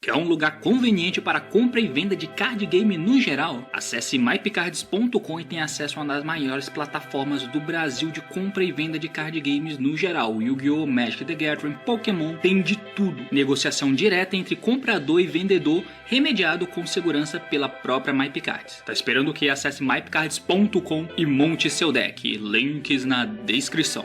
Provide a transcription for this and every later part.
Quer um lugar conveniente para compra e venda de card game no geral? Acesse mypcards.com e tenha acesso a uma das maiores plataformas do Brasil de compra e venda de card games no geral. Yu-Gi-Oh!, Magic the Gathering, Pokémon, tem de tudo. Negociação direta entre comprador e vendedor, remediado com segurança pela própria MyPcards. Tá esperando o que? Acesse mypcards.com e monte seu deck. Links na descrição.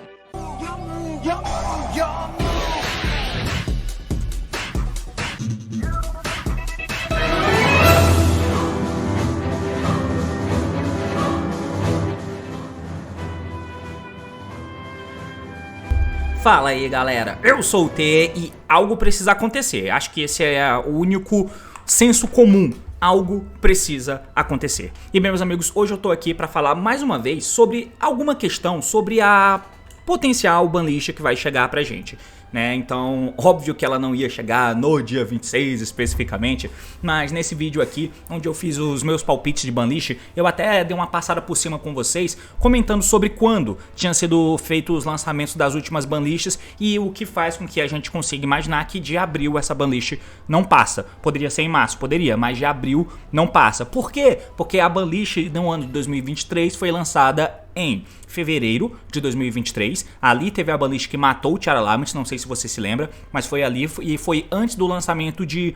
Fala aí galera, eu sou o T e algo precisa acontecer. Acho que esse é o único senso comum. Algo precisa acontecer. E bem, meus amigos, hoje eu tô aqui pra falar mais uma vez sobre alguma questão sobre a potencial banlist que vai chegar pra gente, né? Então, óbvio que ela não ia chegar no dia 26 especificamente, mas nesse vídeo aqui, onde eu fiz os meus palpites de banlist, eu até dei uma passada por cima com vocês, comentando sobre quando tinham sido feitos os lançamentos das últimas banlists e o que faz com que a gente consiga imaginar que de abril essa banlist não passa. Poderia ser em março, poderia, mas de abril não passa. Por quê? Porque a banlist no ano de 2023 foi lançada em fevereiro de 2023, ali teve a banlist que matou o Tiara Lamont, não sei se você se lembra, mas foi ali e foi antes do lançamento de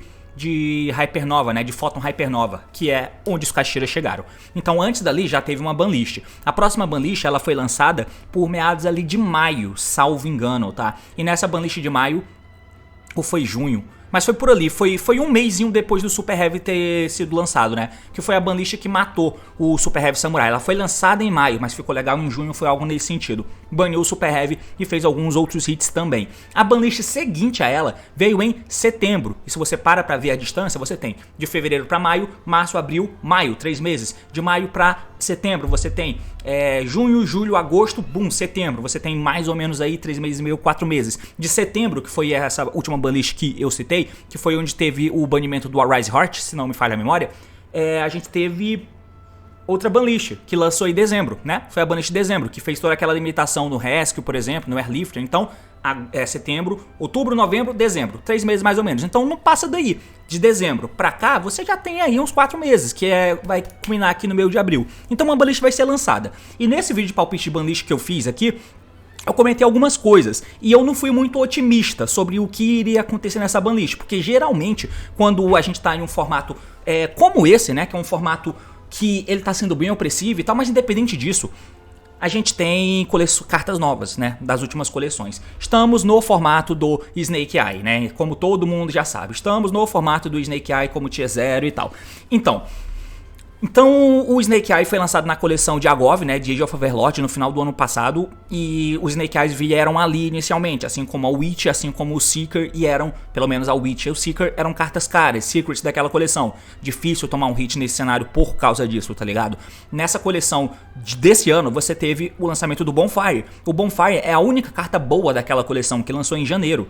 Hypernova, né, de Photon Hypernova, que é onde os caixeiras chegaram. Então antes dali já teve uma banlist. A próxima banlist ela foi lançada por meados ali de maio, salvo engano, tá? E nessa banlist de maio, ou foi junho, mas foi por ali, foi um mêsinho depois do Super Heavy ter sido lançado, né? Que foi a banlist que matou o Super Heavy Samurai. Ela foi lançada em maio, mas ficou legal em junho, foi algo nesse sentido. Banhou o Super Heavy e fez alguns outros hits também. A banlist seguinte a ela veio em setembro. E se você para pra ver a distância, você tem de fevereiro pra maio, março, abril, maio, 3 meses. De maio pra setembro você tem junho, julho, agosto, boom, setembro. Você tem mais ou menos aí 3 meses e meio, 4 meses. De setembro, que foi essa última banlist que eu citei, que foi onde teve o banimento do Arise Heart, se não me falha a memória, a gente teve outra banlist que lançou em dezembro, né? Foi a banlist de dezembro, que fez toda aquela limitação no Rescue, por exemplo, no Airlifter. Então, setembro, outubro, novembro, dezembro, 3 meses mais ou menos. Então não passa daí. De dezembro pra cá, você já tem aí uns 4 meses, que vai culminar aqui no meio de abril. Então uma banlist vai ser lançada. E nesse vídeo de palpite de banlist que eu fiz aqui, eu comentei algumas coisas e eu não fui muito otimista sobre o que iria acontecer nessa banlist, porque geralmente quando a gente tá em um formato como esse, né, que é um formato que ele tá sendo bem opressivo e tal, mas independente disso, a gente tem cartas novas, né, das últimas coleções. Estamos no formato do Snake Eye, né, como todo mundo já sabe. Estamos no formato do Snake Eye como Tier 0 e tal. Então o Snake Eye foi lançado na coleção de Agov, né, de Age of Overlord, no final do ano passado, e os Snake Eyes vieram ali inicialmente, assim como a Witch, assim como o Seeker, e eram, pelo menos a Witch e o Seeker, eram cartas caras, secrets daquela coleção. Difícil tomar um hit nesse cenário por causa disso, tá ligado? Nessa coleção desse ano, você teve o lançamento do Bonfire. O Bonfire é a única carta boa daquela coleção, que lançou em janeiro.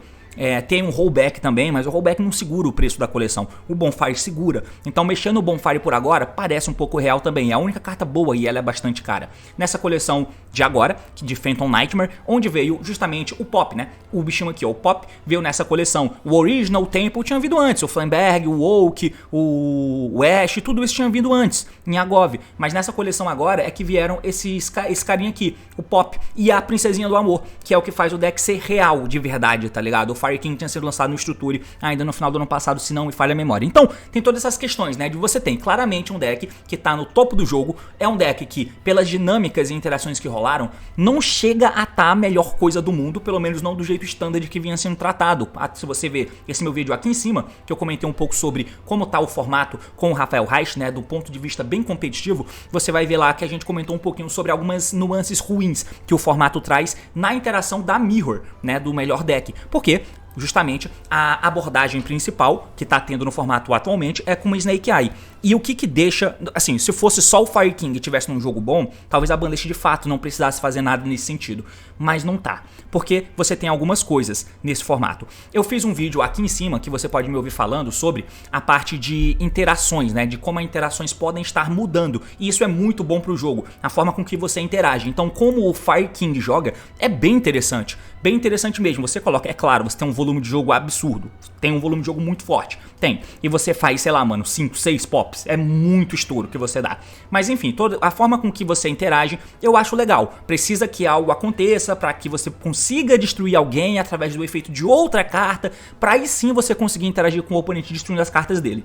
Tem um rollback também, mas o rollback não segura o preço da coleção. O Bonfire segura. Então mexendo no Bonfire por agora parece um pouco real também. É a única carta boa e ela é bastante cara. Nessa coleção de agora, de Phantom Nightmare, onde veio justamente o Pop, né? O bichinho aqui, ó, o Pop, veio nessa coleção. O Original Temple tinha vindo antes. O Flamberg, o Oak, o Ash, tudo isso tinha vindo antes, em Agov. Mas nessa coleção agora é que vieram esse carinha aqui, o Pop e a Princesinha do Amor, que é o que faz o deck ser real de verdade, tá ligado? O Fire King tinha sido lançado no Structure ainda no final do ano passado, se não me falha a memória. Então, tem todas essas questões, né? De você tem claramente um deck que tá no topo do jogo, é um deck que, pelas dinâmicas e interações que rolaram, não chega a tá a melhor coisa do mundo, pelo menos não do jeito standard que vinha sendo tratado. Se você ver esse meu vídeo aqui em cima, que eu comentei um pouco sobre como tá o formato com o Rafael Reich, né? Do ponto de vista bem competitivo, você vai ver lá que a gente comentou um pouquinho sobre algumas nuances ruins que o formato traz na interação da Mirror, né? Do melhor deck. Por quê? Justamente a abordagem principal que tá tendo no formato atualmente é com o Snake Eye. E o que deixa, assim, se fosse só o Fire King e tivesse num jogo bom, talvez a banlist de fato não precisasse fazer nada nesse sentido. Mas não tá, porque você tem algumas coisas nesse formato. Eu fiz um vídeo aqui em cima que você pode me ouvir falando sobre a parte de interações, né, de como as interações podem estar mudando. E isso é muito bom pro jogo, a forma com que você interage. Então, como o Fire King joga é bem interessante, bem interessante mesmo. Você coloca, é claro, você tem um volume de jogo absurdo, tem um volume de jogo muito forte, tem. E você faz, sei lá, mano, 5, 6 pops, é muito estouro que você dá. Mas enfim, toda a forma com que você interage, eu acho legal. Precisa que algo aconteça para que você consiga destruir alguém através do efeito de outra carta, para aí sim você conseguir interagir com o oponente destruindo as cartas dele.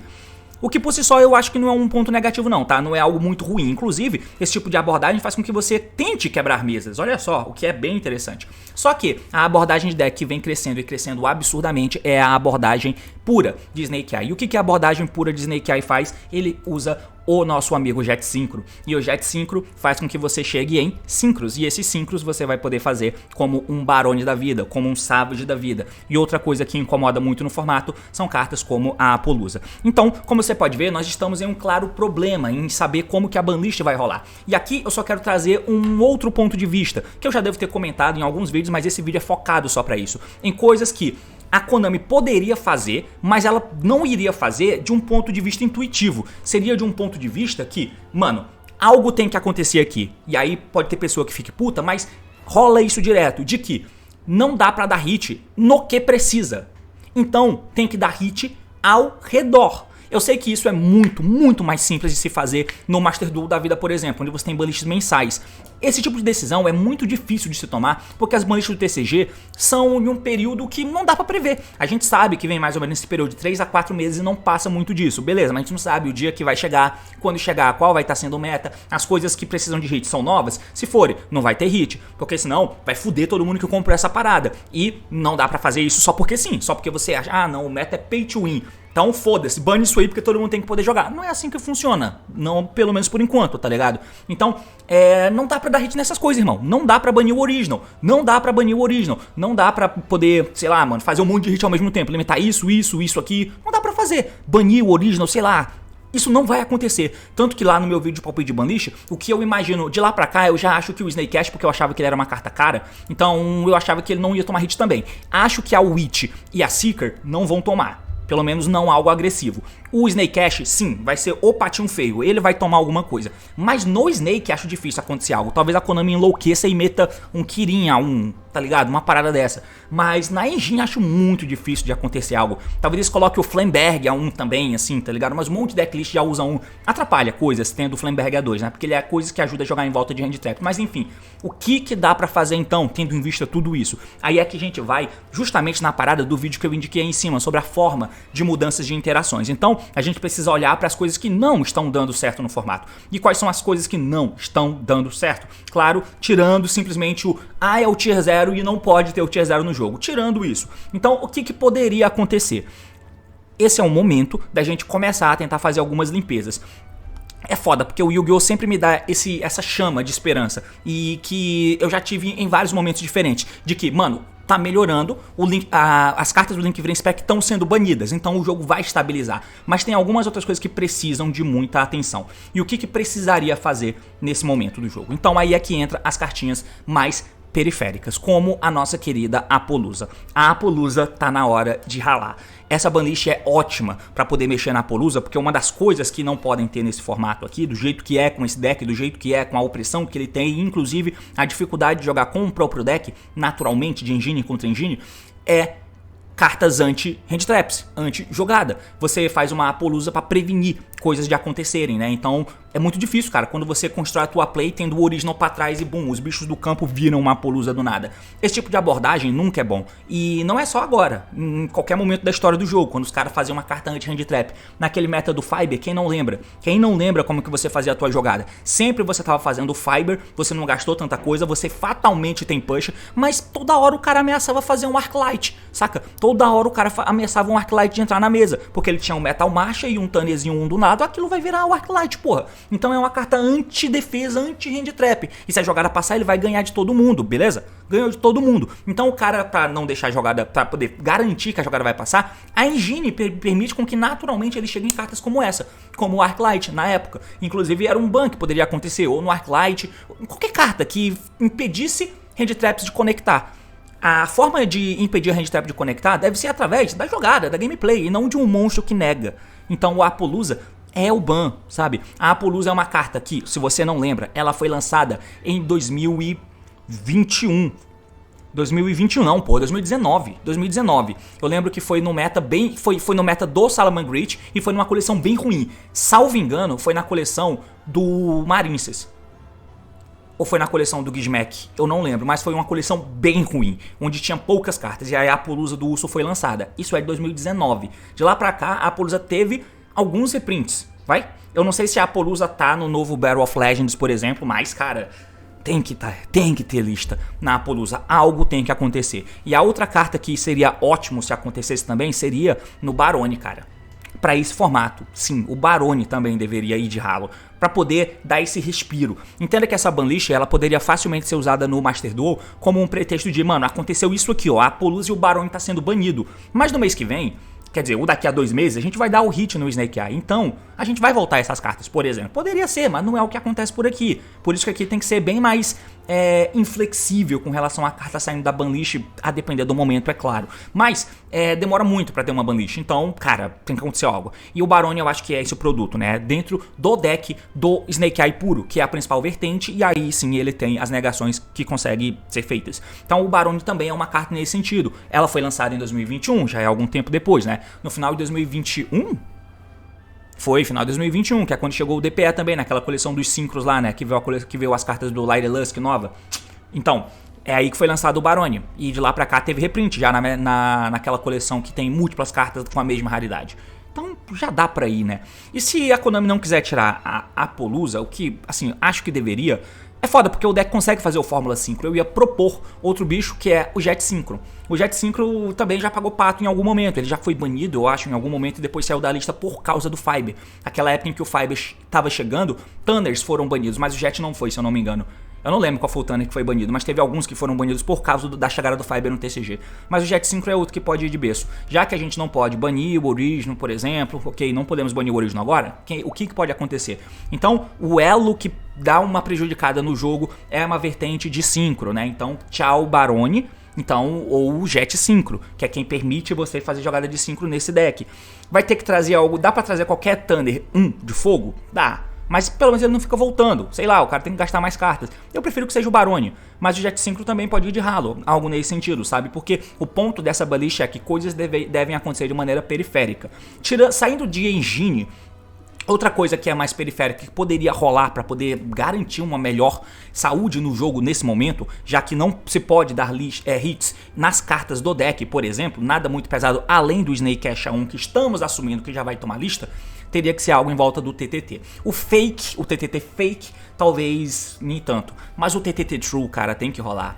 O que por si só eu acho que não é um ponto negativo não, tá? Não é algo muito ruim. Inclusive, esse tipo de abordagem faz com que você tente quebrar mesas. Olha só, o que é bem interessante. Só que a abordagem de deck que vem crescendo e crescendo absurdamente é a abordagem pura de Snake Eye. E o que a abordagem pura de Snake Eye faz? Ele usa o nosso amigo Jet Synchro. E o Jet Synchro faz com que você chegue em Synchros. E esses Synchros você vai poder fazer como um Barone da vida, como um Savage da vida. E outra coisa que incomoda muito no formato são cartas como a Apollousa. Então, como você pode ver, nós estamos em um claro problema em saber como que a banlist vai rolar. E aqui eu só quero trazer um outro ponto de vista, que eu já devo ter comentado em alguns vídeos, mas esse vídeo é focado só pra isso. Em coisas que a Konami poderia fazer, mas ela não iria fazer de um ponto de vista intuitivo. Seria de um ponto de vista que, mano, algo tem que acontecer aqui. E aí pode ter pessoa que fique puta, mas rola isso direto, de que não dá pra dar hit no que precisa. Então tem que dar hit ao redor. Eu sei que isso é muito mais simples de se fazer no Master Duel da vida, por exemplo, onde você tem banlists mensais. Esse tipo de decisão é muito difícil de se tomar, porque as banlists do TCG são em um período que não dá pra prever. A gente sabe que vem mais ou menos nesse período de 3 a 4 meses e não passa muito disso, beleza, mas a gente não sabe o dia que vai chegar, quando chegar, qual vai estar sendo o meta, as coisas que precisam de hit são novas, se forem, não vai ter hit, porque senão vai foder todo mundo que comprou essa parada. E não dá pra fazer isso só porque sim, só porque você acha, ah não, o meta é pay to win. Então foda-se, bane isso aí porque todo mundo tem que poder jogar. Não é assim que funciona, não, pelo menos por enquanto, tá ligado? Então, não dá pra dar hit nessas coisas, irmão. Não dá pra banir o original, não dá pra banir o original, não dá pra poder, sei lá, mano, fazer um monte de hit ao mesmo tempo, limitar isso aqui. Não dá pra fazer, banir o original, sei lá. Isso não vai acontecer. Tanto que lá no meu vídeo de palpite de banlist, o que eu imagino de lá pra cá, eu já acho que o Snake Cash, porque eu achava que ele era uma carta cara, então eu achava que ele não ia tomar hit também. Acho que a Witch e a Seeker não vão tomar. Pelo menos não algo agressivo. O Snake Cash, sim, vai ser o patinho feio. Ele vai tomar alguma coisa. Mas no Snake acho difícil acontecer algo. Talvez a Konami enlouqueça e meta um Kirin A1, tá ligado? Uma parada dessa. Mas na engine acho muito difícil de acontecer algo. Talvez eles coloquem o Flamberg A1 também, assim, tá ligado? Mas um monte de decklist já usa um. Atrapalha coisas tendo o Flamberg A2, né? Porque ele é coisas que ajuda a jogar em volta de hand trap. Mas enfim, o que dá pra fazer então, tendo em vista tudo isso? Aí é que a gente vai justamente na parada do vídeo que eu indiquei aí em cima, sobre a forma de mudanças de interações. Então, a gente precisa olhar para as coisas que não estão dando certo no formato. E quais são as coisas que não estão dando certo? Claro, tirando simplesmente o é o tier 0 e não pode ter o tier 0 no jogo. Tirando isso. Então, o que poderia acontecer? Esse é um momento da gente começar a tentar fazer algumas limpezas. É foda, porque o Yu-Gi-Oh! Sempre me dá essa chama de esperança. E que eu já tive em vários momentos diferentes. De que, mano, tá melhorando, as cartas do Link Vrem Spec estão sendo banidas, então o jogo vai estabilizar. Mas tem algumas outras coisas que precisam de muita atenção. E o que precisaria fazer nesse momento do jogo? Então aí é que entra as cartinhas mais periféricas, como a nossa querida Apollousa. A Apollousa tá na hora de ralar. Essa banlist é ótima para poder mexer na Apollousa, porque uma das coisas que não podem ter nesse formato aqui, do jeito que é com esse deck, do jeito que é com a opressão que ele tem, inclusive a dificuldade de jogar com o próprio deck, naturalmente, de engine contra engine, é cartas anti-hand traps, anti-jogada. Você faz uma Apollousa para prevenir coisas de acontecerem, né? Então é muito difícil, cara, quando você constrói a tua play tendo o original pra trás e bum, os bichos do campo viram uma Apollousa do nada. Esse tipo de abordagem nunca é bom. E não é só agora, em qualquer momento da história do jogo, quando os caras faziam uma carta anti-hand trap. Naquele meta do Fiber, quem não lembra? Quem não lembra como que você fazia a tua jogada? Sempre você tava fazendo o Fiber, você não gastou tanta coisa, você fatalmente tem push, mas toda hora o cara ameaçava fazer um Arclight, saca? Toda hora o cara ameaçava um Arclight de entrar na mesa, porque ele tinha um Metal Marcha e um Tannerzinho um do nada, aquilo vai virar o Arclight, porra. Então é uma carta anti-defesa, anti-hand trap. E se a jogada passar, ele vai ganhar de todo mundo, beleza? Ganhou de todo mundo. Então o cara, pra não deixar a jogada, pra poder garantir que a jogada vai passar, a engine permite com que naturalmente ele chegue em cartas como essa, como o Arclight na época. Inclusive era um ban que poderia acontecer, ou no Arclight, qualquer carta que impedisse hand traps de conectar. A forma de impedir a hand trap de conectar deve ser através da jogada, da gameplay, e não de um monstro que nega. Então o Apollousa é o ban, sabe? A Apollousa é uma carta que, se você não lembra, ela foi lançada em 2021. 2021 não, pô, 2019. 2019. Eu lembro que foi no meta bem. Foi no meta do Salamangreat e foi numa coleção bem ruim. Salvo engano, foi na coleção do Marinces. Ou foi na coleção do Gizmek, eu não lembro, mas foi uma coleção bem ruim, onde tinha poucas cartas, e aí a Apollousa do Urso foi lançada. Isso é de 2019. De lá pra cá, a Apollousa teve alguns reprints, vai? Eu não sei se a Apollousa tá no novo Battle of Legends, por exemplo, mas, cara, tem que ter lista na Apollousa, algo tem que acontecer. E a outra carta que seria ótimo se acontecesse também seria no Barone, cara. Para esse formato, sim, o Barone também deveria ir de ralo, para poder dar esse respiro. Entenda que essa banlist, ela poderia facilmente ser usada no Master Duel como um pretexto de, mano, aconteceu isso aqui, ó, a Apollousa e o Barone tá sendo banido. Mas no mês que vem, quer dizer, ou daqui a 2 meses, a gente vai dar o hit no Snake Eye. Então, a gente vai voltar essas cartas, por exemplo. Poderia ser, mas não é o que acontece por aqui. Por isso que aqui tem que ser bem mais inflexível com relação à carta saindo da banlist, a depender do momento, é claro. Mas demora muito pra ter uma banlist. Então, cara, tem que acontecer algo. E o Barone eu acho que é esse o produto, né? Dentro do deck do Snake Eye puro, que é a principal vertente. E aí sim ele tem as negações que conseguem ser feitas. Então o Barone também é uma carta nesse sentido. Ela foi lançada em 2021, já é algum tempo depois, né? No final de 2021? Foi, final de 2021, que é quando chegou o DPE também, naquela coleção dos Synchros lá, né? Que veio as cartas do Light Lusk nova. Então, é aí que foi lançado o Barone. E de lá pra cá teve reprint, já naquela coleção que tem múltiplas cartas com a mesma raridade. Então já dá pra ir, né? E se a Konami não quiser tirar a Apollousa, o que, assim, acho que deveria... É foda, porque o deck consegue fazer o Fórmula Synchro. Eu ia propor outro bicho, que é o Jet Synchro. O Jet Synchro também já pagou pato em algum momento. Ele já foi banido, eu acho, em algum momento, e depois saiu da lista por causa do Fiber. Aquela época em que o Fiber estava chegando, Thunders foram banidos, mas o Jet não foi, se eu não me engano. Eu não lembro qual foi o Thunder que foi banido, mas teve alguns que foram banidos por causa da chegada do Fiber no TCG. Mas o Jet Synchro é outro que pode ir de berço. Já que a gente não pode banir o Original, por exemplo, ok, não podemos banir o Original agora, o que pode acontecer? Então, o elo que dá uma prejudicada no jogo é uma vertente de Synchro, né? Então, tchau Barone. Então, ou o Jet Synchro, que é quem permite você fazer jogada de Synchro nesse deck. Vai ter que trazer algo, dá pra trazer qualquer Thunder 1 de fogo? Dá. Mas pelo menos ele não fica voltando. Sei lá, o cara tem que gastar mais cartas. Eu prefiro que seja o Barone. Mas o Jet Synchro também pode ir de ralo. Algo nesse sentido, sabe? Porque o ponto dessa balista é que coisas devem acontecer de maneira periférica. Saindo de engine... Outra coisa que é mais periférica, que poderia rolar para poder garantir uma melhor saúde no jogo nesse momento, já que não se pode dar hits nas cartas do deck, por exemplo, nada muito pesado além do Snake Ash 1 que estamos assumindo que já vai tomar lista, teria que ser algo em volta do TTT. O TTT fake, talvez nem tanto, mas o TTT True, cara, tem que rolar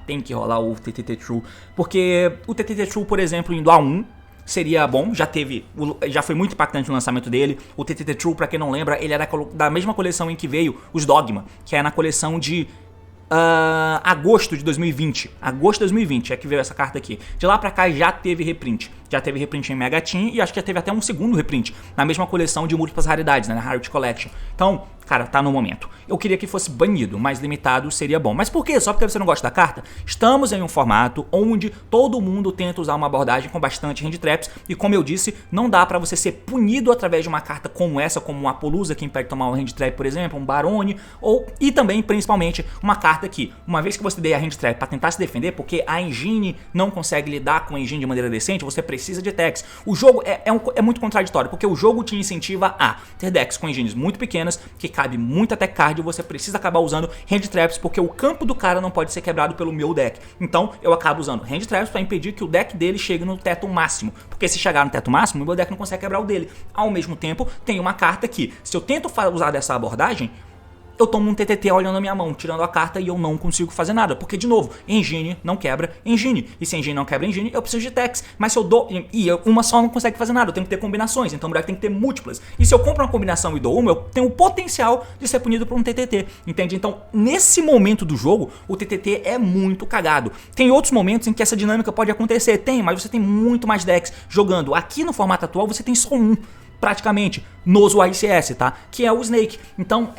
o TTT True, porque o TTT True, por exemplo, indo a 1, seria bom, já foi muito impactante o lançamento dele. O TTT True, pra quem não lembra, ele era da mesma coleção em que veio os Dogma, que é na coleção de agosto de 2020. Agosto de 2020 é que veio essa carta aqui. De lá pra cá já teve reprint. Já teve reprint em Mega Team e acho que já teve até um segundo reprint na mesma coleção de múltiplas raridades, né, na Rarity Collection. Então, cara, tá no momento. Eu queria que fosse banido, mais limitado seria bom. Mas por quê? Só porque você não gosta da carta? Estamos em um formato onde todo mundo tenta usar uma abordagem com bastante hand traps e, como eu disse, não dá pra você ser punido através de uma carta como essa, como uma Apollousa que impede tomar um hand trap, por exemplo, um Barone, e também, principalmente, uma carta que, uma vez que você dê a hand trap pra tentar se defender, porque a engine não consegue lidar com a engine de maneira decente, você precisa de decks. O jogo é muito contraditório, porque o jogo te incentiva a ter decks com engines muito pequenas, que cabe muita tech card e você precisa acabar usando hand traps, porque o campo do cara não pode ser quebrado pelo meu deck. Então eu acabo usando hand traps para impedir que o deck dele chegue no teto máximo, porque se chegar no teto máximo, o meu deck não consegue quebrar o dele. Ao mesmo tempo, tem uma carta que, se eu tento usar dessa abordagem, eu tomo um TTT olhando a minha mão, tirando a carta e eu não consigo fazer nada. Porque, de novo, engine não quebra engine. E se engine não quebra engine, eu preciso de techs. Mas se eu dou... uma só não consegue fazer nada, eu tenho que ter combinações. Então o deck tem que ter múltiplas. E se eu compro uma combinação e dou uma, eu tenho o potencial de ser punido por um TTT. Entende? Então, nesse momento do jogo, o TTT é muito cagado. Tem outros momentos em que essa dinâmica pode acontecer. Tem, mas você tem muito mais decks jogando. Aqui no formato atual, você tem só um. Praticamente, nos YCS, tá? Que é o Snake. Então,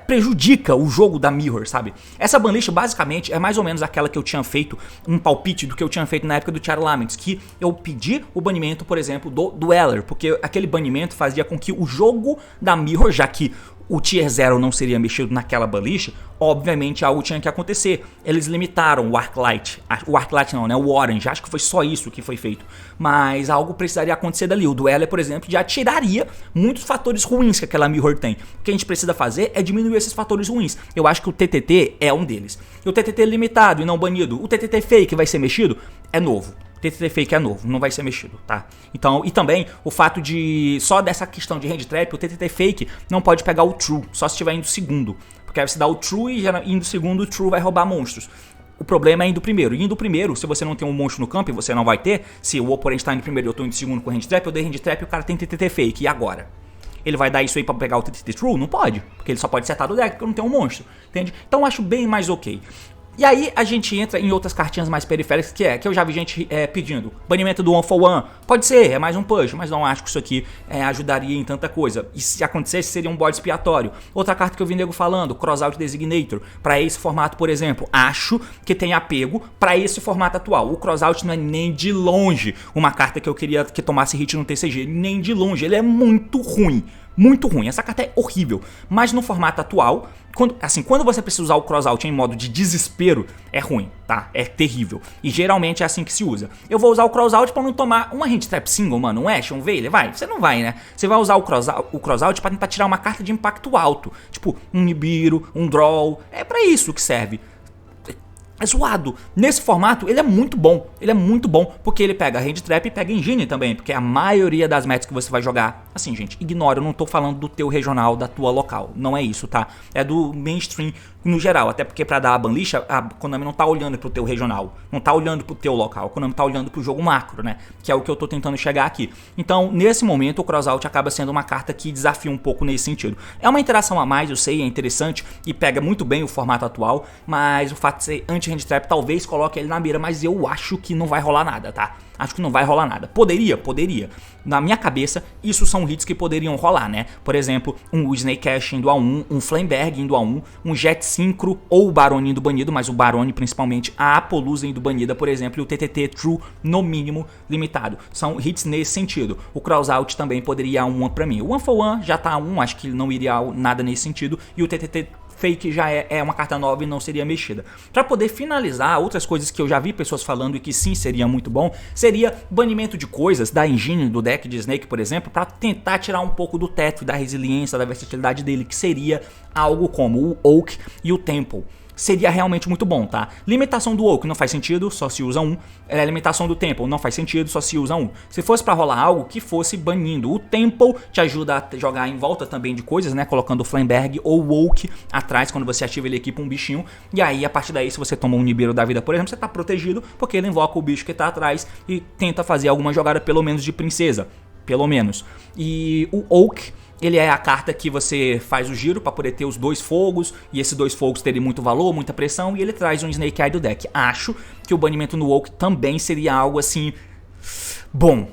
prejudica o jogo da Mirror, sabe? Essa banlist, basicamente, é mais ou menos aquela que eu tinha feito, um palpite do que eu tinha feito na época do Tiara Laments, que eu pedi o banimento, por exemplo, do Dueller, porque aquele banimento fazia com que o jogo da Mirror, já que o Tier 0 não seria mexido naquela banlist, obviamente algo tinha que acontecer. Eles limitaram o Arclight. O Arclight não, né? O Orange. Acho que foi só isso que foi feito. Mas algo precisaria acontecer dali. O Dweller, por exemplo, já tiraria muitos fatores ruins que aquela Mirror tem. O que a gente precisa fazer é diminuir esses fatores ruins. Eu acho que o TTT é um deles. E o TTT limitado e não banido. O TTT fake vai ser mexido? É novo. O TTT fake é novo, não vai ser mexido, tá? Então, e também o fato de, só dessa questão de hand trap, o TTT fake não pode pegar o true, só se estiver indo segundo. Porque aí você dá o true e indo segundo, o true vai roubar monstros. O problema é indo primeiro. E indo primeiro, se você não tem um monstro no campo e você não vai ter, se o oponente tá indo primeiro e eu tô indo segundo com hand trap, eu dei hand trap e o cara tem TTT fake, e agora? Ele vai dar isso aí pra pegar o TTT true? Não pode, porque ele só pode acertar do deck porque não tem um monstro, entende? Então eu acho bem mais ok. E aí a gente entra em outras cartinhas mais periféricas, que eu já vi gente pedindo. Banimento do One for One, pode ser, é mais um push, mas não acho que isso aqui ajudaria em tanta coisa. E se acontecesse, seria um bode expiatório. Outra carta que eu vi nego falando, Crossout Designator. Para esse formato, por exemplo, acho que tem apego para esse formato atual. O Crossout não é nem de longe uma carta que eu queria que tomasse hit no TCG, nem de longe, ele é muito ruim. Muito ruim, essa carta é horrível. Mas no formato atual, quando você precisa usar o crossout em modo de desespero, é ruim, tá? É terrível. E geralmente é assim que se usa. Eu vou usar o crossout pra não tomar uma hit trap single, mano, um Ash, um Veiler, vai? Você não vai, né? Você vai usar o crossout pra tentar tirar uma carta de impacto alto. Tipo, um Nibiru, um Draw. É pra isso que serve. É zoado. Nesse formato, ele é muito bom. Ele é muito bom, porque ele pega Hand Trap e pega Engine também, porque a maioria das matches que você vai jogar... Assim, gente, ignora, eu não tô falando do teu regional, da tua local. Não é isso, tá? É do mainstream no geral. Até porque pra dar a banlist, a Konami não tá olhando pro teu regional. Não tá olhando pro teu local. A Konami tá olhando pro jogo macro, né? Que é o que eu tô tentando chegar aqui. Então, nesse momento, o Crossout acaba sendo uma carta que desafia um pouco nesse sentido. É uma interação a mais, eu sei, é interessante e pega muito bem o formato atual, mas o fato de ser anti-hand trap talvez coloque ele na mira, mas eu acho que não vai rolar nada, tá? Acho que não vai rolar nada. Poderia. Na minha cabeça, isso são hits que poderiam rolar, né? Por exemplo, um Snake Ash indo a 1, um Flameberg indo a 1, um Jet Synchro ou o Barone indo banido, mas o Barone principalmente, a Apollousa indo banida, por exemplo, e o TTT True no mínimo limitado. São hits nesse sentido. O Crossout também poderia ir a 1 pra mim. O One for One já tá a 1, acho que não iria a nada nesse sentido, e o TTT Fake já é uma carta nova e não seria mexida. Para poder finalizar, outras coisas que eu já vi pessoas falando e que sim seria muito bom, seria banimento de coisas da engine do deck de Snake, por exemplo, para tentar tirar um pouco do teto, da resiliência, da versatilidade dele, que seria algo como o Oak e o Temple. Seria realmente muito bom, tá? Limitação do Oak não faz sentido, só se usa um. Limitação do Temple não faz sentido, só se usa um. Se fosse pra rolar algo, que fosse banindo. O Temple te ajuda a jogar em volta também de coisas, né? Colocando o Flameberg ou o Oak atrás, quando você ativa ele equipa um bichinho. E aí, a partir daí, se você toma um Nibiru da vida, por exemplo, você tá protegido, porque ele invoca o bicho que tá atrás e tenta fazer alguma jogada, pelo menos de princesa. Pelo menos. E o Oak... ele é a carta que você faz o giro para poder ter os dois fogos, e esses dois fogos terem muito valor, muita pressão, e ele traz um Snake Eye do deck. Acho que o banimento no Oak também seria algo assim... Bom,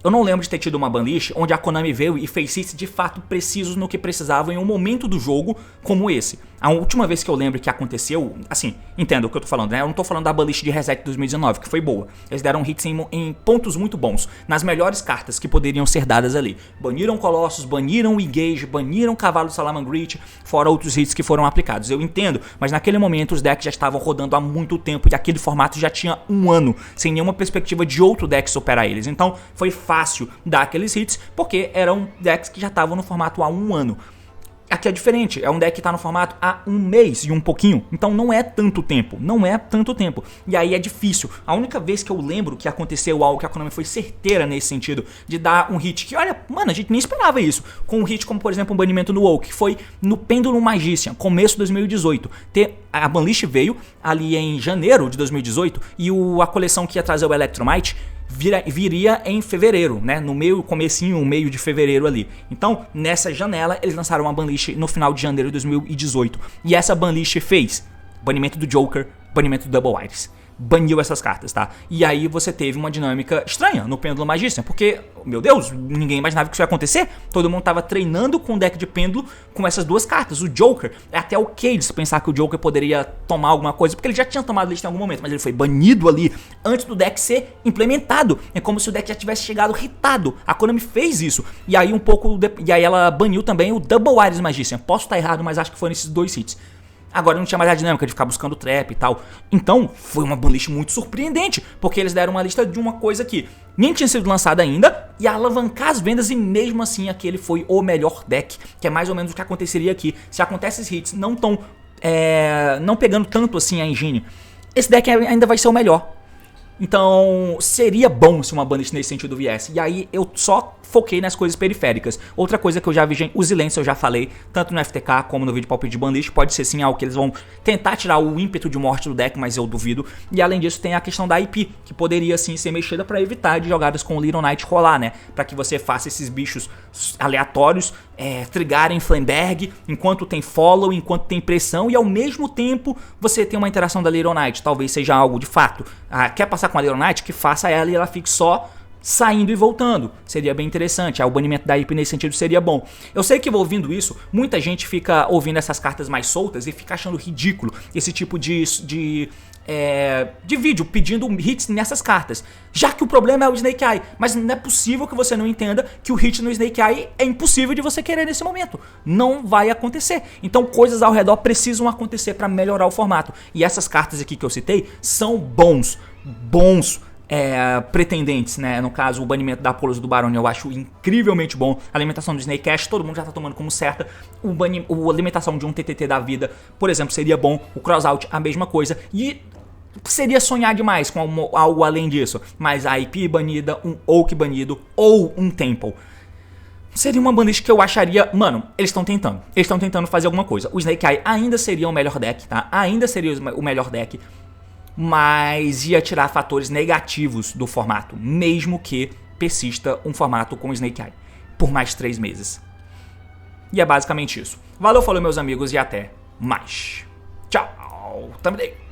eu não lembro de ter tido uma banlist onde a Konami veio e fez hits de fato precisos no que precisavam em um momento do jogo como esse. A última vez que eu lembro que aconteceu, assim, entenda o que eu tô falando, né? Eu não tô falando da banlist de Reset 2019, que foi boa. Eles deram hits em pontos muito bons, nas melhores cartas que poderiam ser dadas ali. Baniram Colossus, baniram Engage, baniram Cavalo Salamangreat, fora outros hits que foram aplicados. Eu entendo, mas naquele momento os decks já estavam rodando há muito tempo e aquele formato já tinha um ano, sem nenhuma perspectiva de outro deck superar eles. Então foi fácil dar aqueles hits, porque eram decks que já estavam no formato há um ano. Aqui é diferente, é um deck que tá no formato há um mês e um pouquinho, então não é tanto tempo, e aí é difícil. A única vez que eu lembro que aconteceu algo que a Konami foi certeira nesse sentido, de dar um hit que, olha, mano, a gente nem esperava isso, com um hit como, por exemplo, um banimento no WoW, que foi no Pêndulo Magician, começo de 2018, a banlist veio ali em janeiro de 2018, e a coleção que ia trazer o Electromite viria em fevereiro, né? No meio de fevereiro ali. Então, nessa janela, eles lançaram uma banlist no final de janeiro de 2018. E essa banlist fez banimento do Joker, banimento do Double Iris. baniu essas cartas, tá? E aí você teve uma dinâmica estranha no Pêndulo Magician, porque, meu Deus, ninguém imaginava que isso ia acontecer. Todo mundo tava treinando com o deck de Pêndulo com essas duas cartas. O Joker, é até ok de se pensar que o Joker poderia tomar alguma coisa, porque ele já tinha tomado lista em algum momento, mas ele foi banido ali antes do deck ser implementado. É como se o deck já tivesse chegado irritado. A Konami fez isso. E aí e aí ela baniu também o Double Iris Magician. Posso estar errado, mas acho que foram esses 2 hits. Agora não tinha mais a dinâmica de ficar buscando trap e tal. Então, foi uma banlist muito surpreendente, porque eles deram uma lista de uma coisa que nem tinha sido lançada ainda, e alavancar as vendas, e mesmo assim aquele foi o melhor deck, que é mais ou menos o que aconteceria aqui. Se acontece esses hits não pegando tanto assim a engine, esse deck ainda vai ser o melhor. Então, seria bom se uma banlist nesse sentido viesse. E aí eu só foquei nas coisas periféricas. Outra coisa que eu já vi, o Silêncio eu já falei, tanto no FTK como no vídeo palpite de banlist, pode ser sim algo que eles vão tentar tirar o ímpeto de morte do deck, mas eu duvido. E além disso tem a questão da IP, que poderia sim ser mexida para evitar de jogadas com o Little Knight rolar, né? Para que você faça esses bichos aleatórios trigarem Flamberg, enquanto tem follow, enquanto tem pressão, e ao mesmo tempo você tem uma interação da Little Knight. Talvez seja algo de fato. Quer passar com a Little Knight? Que faça ela e ela fique só saindo e voltando. Seria bem interessante. O banimento da IP nesse sentido seria bom. Eu sei que ouvindo isso, muita gente fica ouvindo essas cartas mais soltas e fica achando ridículo esse tipo de vídeo pedindo hits nessas cartas, já que o problema é o Snake Eye. Mas não é possível que você não entenda que o hit no Snake Eye é impossível de você querer nesse momento. Não vai acontecer. Então coisas ao redor precisam acontecer para melhorar o formato. E essas cartas aqui que eu citei são bons pretendentes, né? No caso, o banimento da Apollos do Barone eu acho incrivelmente bom. A alimentação do Snake Ash, todo mundo já tá tomando como certa. A alimentação de um TTT da vida, por exemplo, seria bom. O Crossout, a mesma coisa. E seria sonhar demais com algo além disso. Mas a IP banida, um Oak banido ou um Temple seria uma banlist que eu acharia... Mano, eles estão tentando. Eles estão tentando fazer alguma coisa. O Snake Eye ainda seria o melhor deck, tá? Ainda seria o melhor deck. Mas ia tirar fatores negativos do formato, mesmo que persista um formato com Snake Eye por mais 3 meses. E é basicamente isso. Valeu, falou meus amigos, e até mais. Tchau. Thumbnail.